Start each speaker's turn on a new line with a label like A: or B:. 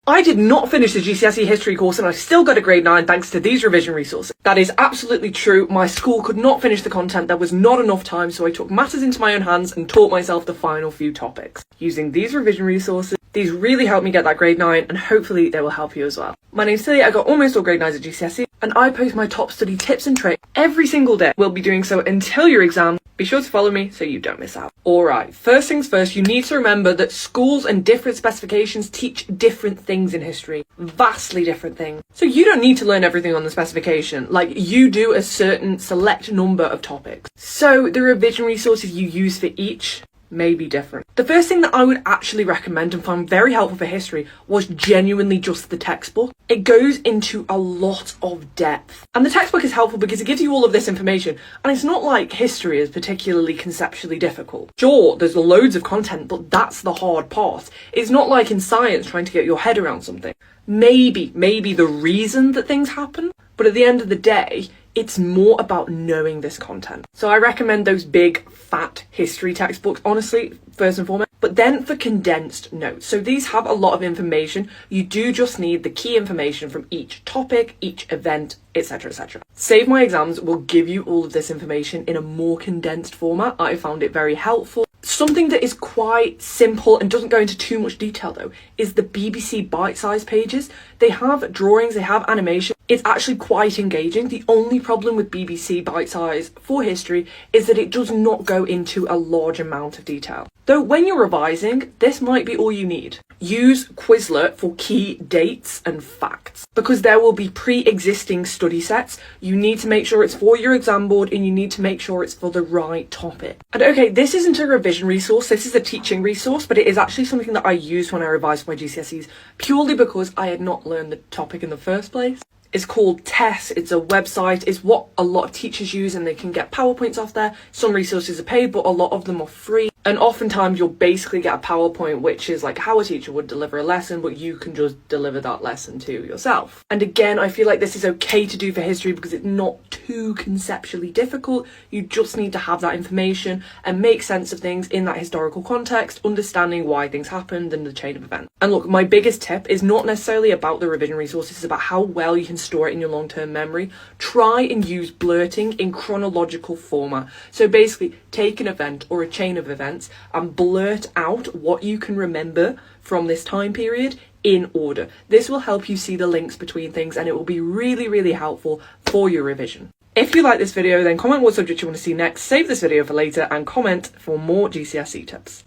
A: I did not finish the GCSE history course and I still got a grade 9 thanks to these revision resources. That is absolutely true. My school could not finish the content. There was not enough time, so I took matters into my own hands and taught myself the final few topics. Using these revision resources, these really helped me get that grade 9 and hopefully they will help you as well. My name's Tilly, I got almost all grade 9s at GCSE and I post my top study tips and tricks every single day. We'll be doing so until your exam. Be sure to follow me so you don't miss out. Alright, first things first, you need to remember that schools and different specifications teach different things in history. Vastly different things. So you don't need to learn everything on the specification, like you do a certain select number of topics. So the revision resources you use for each may be different. The first thing that I would actually recommend and found very helpful for history was genuinely just the textbook. It goes into a lot of depth. And the textbook is helpful because it gives you all of this information, and it's not like history is particularly conceptually difficult. Sure, there's loads of content, but that's the hard part. It's not like in science trying to get your head around something. Maybe the reason that things happen, but at the end of the day, it's more about knowing this content. So I recommend those big, fat history textbooks, honestly, first and foremost. But then for condensed notes. So these have a lot of information. You do just need the key information from each topic, each event, etc, etc. Save My Exams will give you all of this information in a more condensed format. I found it very helpful. Something that is quite simple and doesn't go into too much detail though is the BBC bite-sized pages. They have drawings, they have animation. It's actually quite engaging. The only problem with BBC bite-size for history is that it does not go into a large amount of detail. Though when you're revising, this might be all you need. Use Quizlet for key dates and facts because there will be pre-existing study sets. You need to make sure it's for your exam board and you need to make sure it's for the right topic. And okay, this isn't a revision resource, this is a teaching resource, but it is actually something that I used when I revised my GCSEs purely because I had not learned the topic in the first place. It's called TESS, it's a website, it's what a lot of teachers use and they can get PowerPoints off there. Some resources are paid, but a lot of them are free. And oftentimes you'll basically get a PowerPoint which is like how a teacher would deliver a lesson, but you can just deliver that lesson to yourself. And again, I feel like this is okay to do for history because it's not too conceptually difficult. You just need to have that information and make sense of things in that historical context, understanding why things happened and the chain of events. And look, my biggest tip is not necessarily about the revision resources, it's about how well you can store it in your long-term memory. Try and use blurting in chronological format. So basically take an event or a chain of events and blurt out what you can remember from this time period in order. This will help you see the links between things and it will be really, really helpful for your revision. If you like this video, then comment what subject you want to see next, save this video for later and comment for more GCSE tips.